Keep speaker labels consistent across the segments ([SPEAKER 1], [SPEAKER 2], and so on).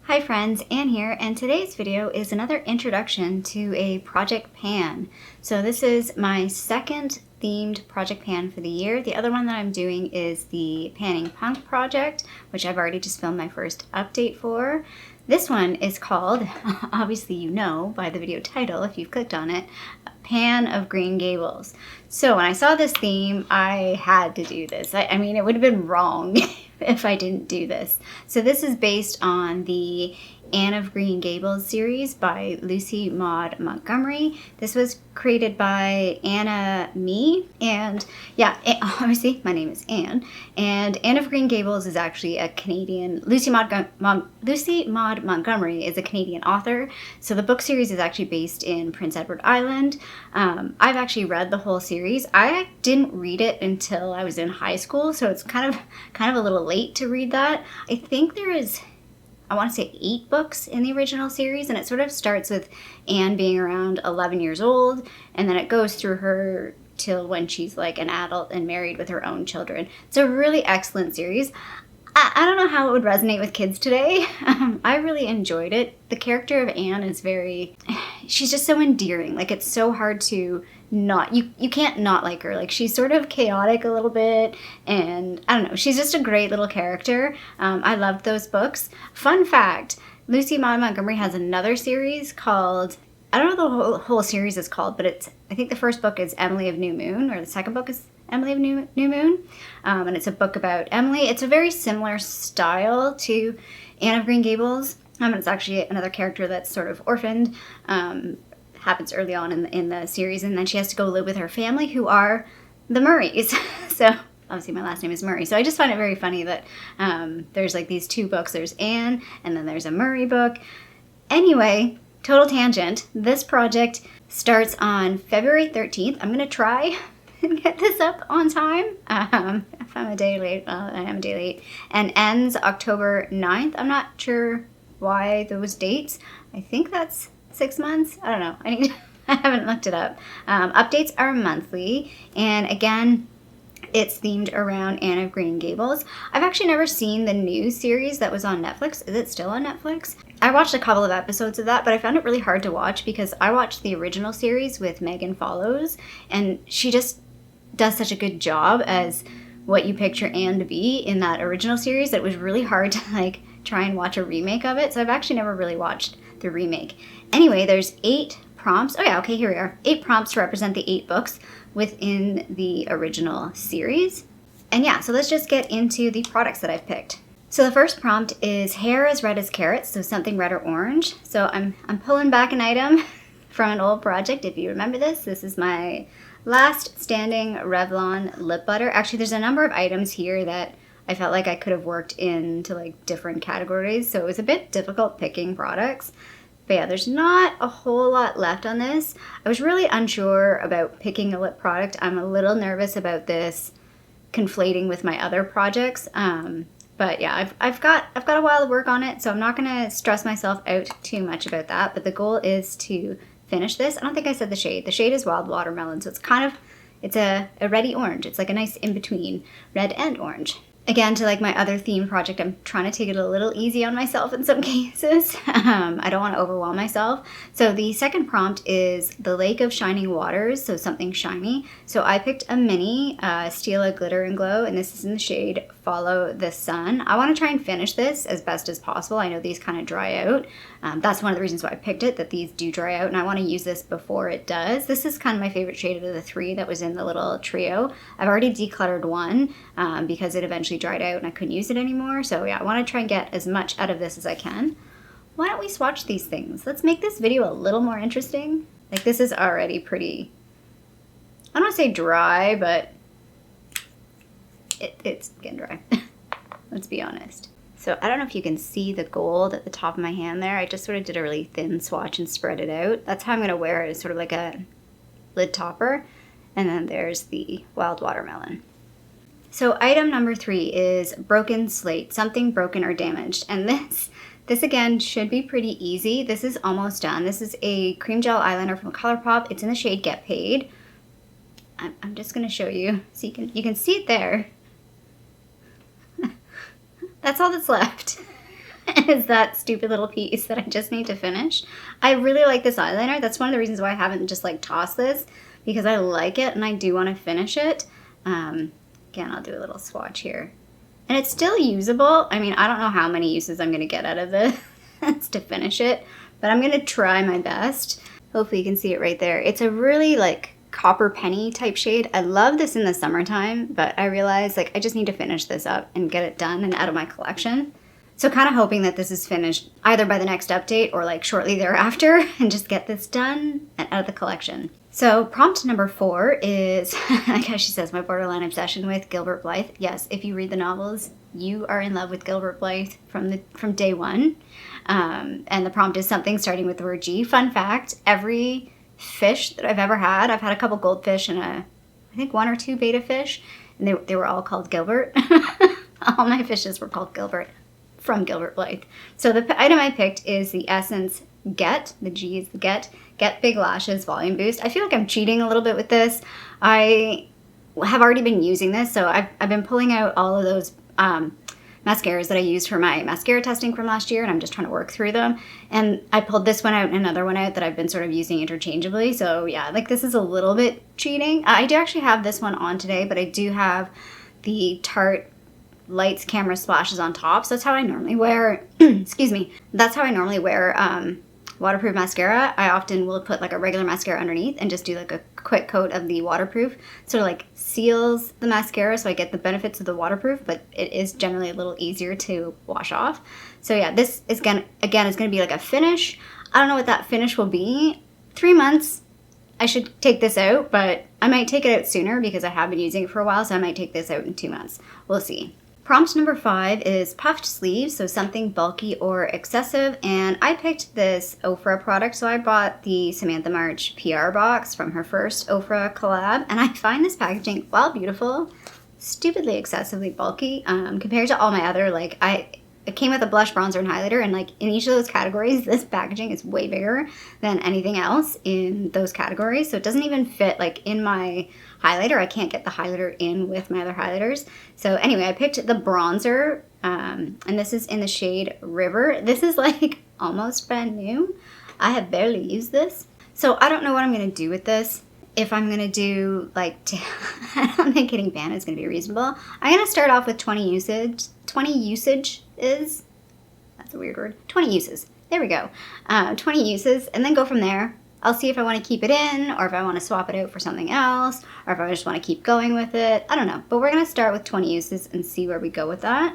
[SPEAKER 1] Hi friends, Anne here, and today's video is another introduction to a project pan. So this is my second themed project pan for the year. The other one that I'm doing is the Panning Punk project, which I've already just filmed my first update for. This one is called, obviously you know by the video title if you've clicked on it, Pan of Green Gables. So when I saw this theme, I had to do this. I mean, it would have been wrong if I didn't do this. So this is based on the Anne of Green Gables series by Lucy Maud Montgomery. This was created by Anna Me, and yeah, obviously my name is Anne, and Anne of Green Gables is actually a Canadian, Lucy Maud Montgomery is a Canadian author, so the book series is actually based in Prince Edward Island. I've actually read the whole series. I didn't read it until I was in high school, so it's kind of a little late to read that. I think there is, I want to say 8 books in the original series, and it sort of starts with Anne being around 11 years old, and then it goes through her till when she's like an adult and married with her own children. It's a really excellent series. I don't know how it would resonate with kids today. I really enjoyed it. The character of Anne is she's just so endearing. Like, it's so hard to not, you can't not like her. Like, she's sort of chaotic a little bit, and I don't know, she's just a great little character. I loved those books. Fun fact, Lucy Maud Montgomery has another series called, I don't know what the whole series is called, but I think the first book is Emily of New Moon, or the second book is Emily of New Moon, and it's a book about Emily. It's a very similar style to Anne of Green Gables. It's actually another character that's sort of orphaned, happens early on in the series, and then she has to go live with her family, who are the Murrays. So obviously my last name is Murray, so I just find it very funny that there's like these 2 books. There's Anne, and then there's a Murray book. Anyway, total tangent. This project starts on February 13th. I'm going to try and get this up on time. If I'm a day late, I am a day late. And ends October 9th. I'm not sure why those dates. I think that's 6 months. I don't know. I haven't looked it up. Updates are monthly. And again, it's themed around Anne of Green Gables. I've actually never seen the new series that was on Netflix. Is it still on Netflix? I watched a couple of episodes of that, but I found it really hard to watch because I watched the original series with Megan Follows, and she just does such a good job as what you picture Anne to be in that original series that it was really hard to try and watch a remake of it. So I've actually never really watched the remake. Anyway, there's 8 prompts. Oh yeah, okay, here we are. 8 prompts to represent the 8 books within the original series. And yeah, so let's just get into the products that I've picked. So the first prompt is hair as red as carrots, so something red or orange. So I'm pulling back an item from an old project. If you remember this is my last standing Revlon lip butter. Actually, there's a number of items here that I felt like I could have worked into different categories, so it was a bit difficult picking products. But yeah, there's not a whole lot left on this. I was really unsure about picking a lip product. I'm a little nervous about this conflating with my other projects. But yeah, I've got a while to work on it, so I'm not gonna stress myself out too much about that. But the goal is to finish this. I don't think I said the shade. The shade is Wild Watermelon, so it's a reddy orange. It's like a nice in-between red and orange. Again, to my other theme project, I'm trying to take it a little easy on myself in some cases. I don't want to overwhelm myself. So the second prompt is the Lake of Shining Waters, so something shiny. So I picked a mini Stila Glitter and Glow, and this is in the shade Follow the Sun. I want to try and finish this as best as possible. I know these kind of dry out. That's one of the reasons why I picked it, that these do dry out, and I want to use this before it does. This is kind of my favorite shade of the 3 that was in the little trio. I've already decluttered one because it eventually dried out and I couldn't use it anymore. So yeah, I want to try and get as much out of this as I can. Why don't we swatch these things? Let's make this video a little more interesting. This is already pretty, I don't want to say dry, but it's getting dry. Let's be honest. So I don't know if you can see the gold at the top of my hand there. I just sort of did a really thin swatch and spread it out. That's how I'm going to wear it, as sort of like a lid topper. And then there's the Wild Watermelon. So item number 3 is broken slate, something broken or damaged. And this again should be pretty easy. This is almost done. This is a cream gel eyeliner from ColourPop. It's in the shade Get Paid. I'm just going to show you so you can see it there. That's all that's left. is that stupid little piece that I just need to finish. I really like this eyeliner. That's one of the reasons why I haven't just like tossed this, because I like it and I do want to finish it. Again, I'll do a little swatch here. And it's still usable. I mean, I don't know how many uses I'm going to get out of this to finish it, but I'm going to try my best. Hopefully you can see it right there. It's a really like copper penny type shade. I love this in the summertime, but I realized like I just need to finish this up and get it done and out of my collection. So kind of hoping that this is finished either by the next update or like shortly thereafter and just get this done and out of the collection. So prompt number 4 is, like how she says, my borderline obsession with Gilbert Blythe. Yes, if you read the novels, you are in love with Gilbert Blythe from day one. And the prompt is something starting with the word G. Fun fact, every fish that I've ever had, I've had a couple goldfish and I think 1 or 2 betta fish, and they were all called Gilbert. All my fishes were called Gilbert from Gilbert Blythe. So the item I picked is the Essence Get. The G is the Get Big Lashes Volume Boost. I feel like I'm cheating a little bit with this. I have already been using this, so I've been pulling out all of those mascaras that I used for my mascara testing from last year, and I'm just trying to work through them. And I pulled this one out and another one out that I've been sort of using interchangeably. So yeah, like this is a little bit cheating. I do actually have this one on today, but I do have the Tarte Lights Camera Splashes on top. So that's how I normally wear, excuse me, that's how I normally wear waterproof mascara. I often will put like a regular mascara underneath and just do like a quick coat of the waterproof. Sort of like seals the mascara so I get the benefits of the waterproof, but it is generally a little easier to wash off. So yeah, this is gonna be like a finish. I don't know what that finish will be. 3 months, I should take this out, but I might take it out sooner because I have been using it for a while, so I might take this out in 2 months. We'll see. Prompt number 5 is puffed sleeves, so something bulky or excessive, and I picked this Ofra product. So I bought the Samantha March PR box from her first Ofra collab, and I find this packaging, while beautiful, stupidly excessively bulky compared to all my other, like it came with a blush, bronzer, and highlighter, and like in each of those categories, this packaging is way bigger than anything else in those categories. So it doesn't even fit like in my highlighter. I can't get the highlighter in with my other highlighters. So anyway, I picked the bronzer, and this is in the shade River. This is like almost brand new. I have barely used this. So I don't know what I'm going to do with this. If I'm going to do like, I don't think getting banned is going to be reasonable. I'm going to start off with 20 usage. 20 usage is, that's a weird word, 20 uses. There we go. 20 uses, and then go from there. I'll see if I want to keep it in, or if I want to swap it out for something else, or if I just want to keep going with it. I don't know, but we're going to start with 20 uses and see where we go with that.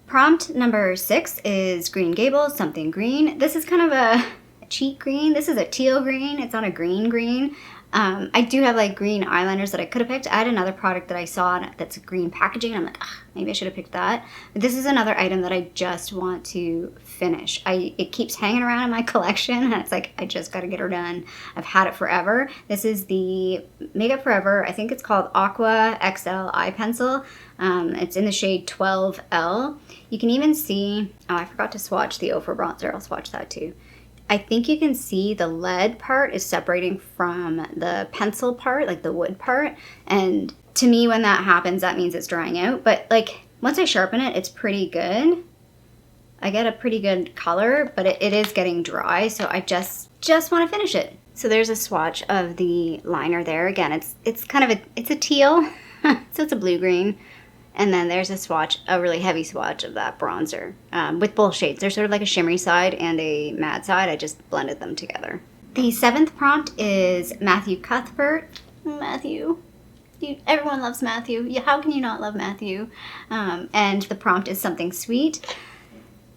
[SPEAKER 1] Prompt number 6 is Green Gables, something green. This is kind of a cheat green. This is a teal green. It's not a green. I do have like green eyeliners that I could have picked. I had another product that I saw that's green packaging, and I'm like, maybe I should have picked that. But this is another item that I just want to finish. It keeps hanging around in my collection, and it's like, I just got to get her done. I've had it forever. This is the Makeup Forever, I think it's called Aqua XL Eye Pencil. It's in the shade 12L. You can even see, oh, I forgot to swatch the Ofra bronzer. I'll swatch that too. I think you can see the lead part is separating from the pencil part, like the wood part. And to me, when that happens, that means it's drying out. But like once I sharpen it, it's pretty good. I get a pretty good color, but it is getting dry. So I just want to finish it. So there's a swatch of the liner there. Again, it's kind of it's a teal, so it's a blue-green. And then there's a swatch, a really heavy swatch of that bronzer with both shades. There's sort of like a shimmery side and a matte side. I just blended them together. The 7th prompt is Matthew Cuthbert. Matthew. Everyone loves Matthew. How can you not love Matthew? And the prompt is something sweet.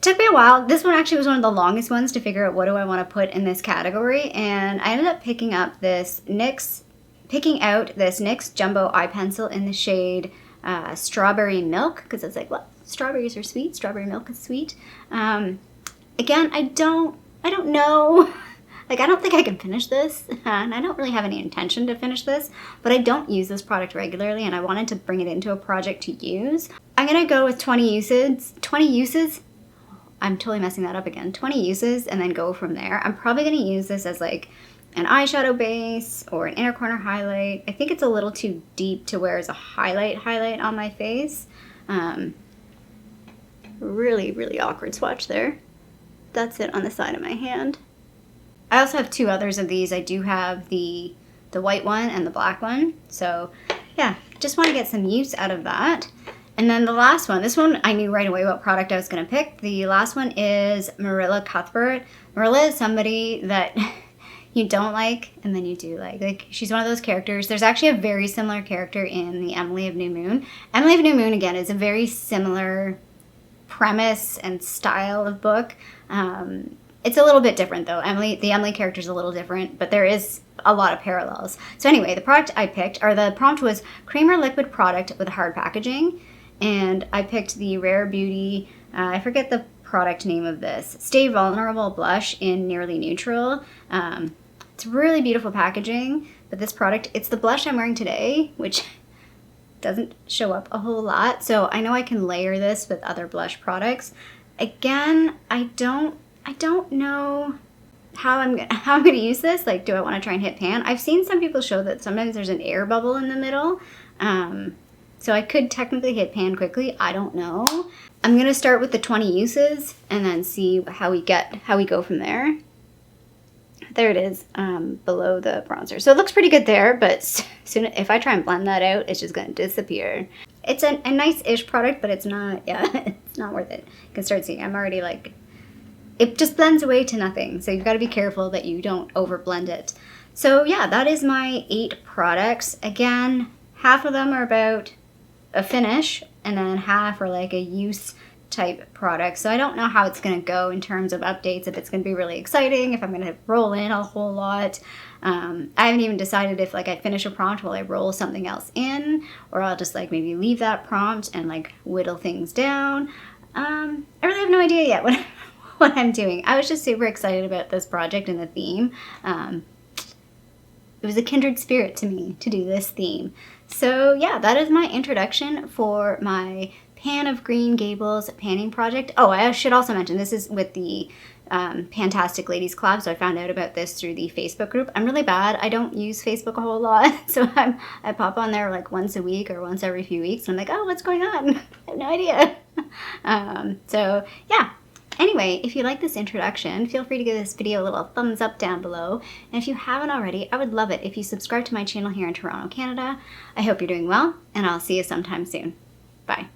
[SPEAKER 1] Took me a while. This one actually was one of the longest ones to figure out what do I want to put in this category. And I ended up picking out this NYX Jumbo Eye Pencil in the shade Strawberry Milk, because it's like, well, strawberries are sweet, strawberry milk is sweet. Again, I don't know, like I don't think I can finish this, and I don't really have any intention to finish this, but I don't use this product regularly, and I wanted to bring it into a project to use. I'm gonna go with 20 uses. I'm totally messing that up again. 20 uses, and then go from there. I'm probably gonna use this as like an eyeshadow base or an inner corner highlight. I think it's a little too deep to wear as a highlight on my face. Really, really awkward swatch there. that's it on the side of my hand. I also have 2 others of these. I do have the white one and the black one. So yeah, just want to get some use out of that. And then the last one, this one I knew right away what product I was going to pick. The last one is Marilla Cuthbert. Marilla is somebody that you don't like and then you do like. Like, she's one of those characters. There's actually a very similar character in the Emily of New Moon. Emily of New Moon, again, is a very similar premise and style of book. It's a little bit different though. The Emily character is a little different, but there is a lot of parallels. So anyway, the product I picked, or the prompt was cream or liquid product with hard packaging. And I picked the Rare Beauty, I forget the product name of this, Stay Vulnerable Blush in Nearly Neutral. It's really beautiful packaging, but this product, it's the blush I'm wearing today, which doesn't show up a whole lot. So I know I can layer this with other blush products. Again, I don't know how I'm gonna use this. Like, do I want to try and hit pan? I've seen some people show that sometimes there's an air bubble in the middle. So I could technically hit pan quickly. I don't know. I'm gonna start with the 20 uses and then see how we go from there. There it is, below the bronzer. So it looks pretty good there, but soon if I try and blend that out, it's just gonna disappear. It's a nice-ish product, but it's not, it's not worth it. You can start seeing, I'm already like, it just blends away to nothing. So you've got to be careful that you don't over blend it. So yeah, that is my 8 products. Again, half of them are about a finish and then half are like a use type product. So I don't know how it's going to go in terms of updates, if it's going to be really exciting, if I'm going to roll in a whole lot. I haven't even decided if like I finish a prompt, will I roll something else in, or I'll just like maybe leave that prompt and like whittle things down. I really have no idea yet what I'm doing. I was just super excited about this project and the theme. It was a kindred spirit to me to do this theme. So yeah, that is my introduction for my Pan of Green Gables panning project. Oh, I should also mention this is with the Fantastic Ladies Club, so I found out about this through the Facebook group. I'm really bad. I don't use Facebook a whole lot, so I pop on there like once a week or once every few weeks, and I'm like, oh, what's going on? I have no idea. So yeah. Anyway, if you like this introduction, feel free to give this video a little thumbs up down below. And if you haven't already, I would love it if you subscribe to my channel here in Toronto, Canada. I hope you're doing well, and I'll see you sometime soon. Bye.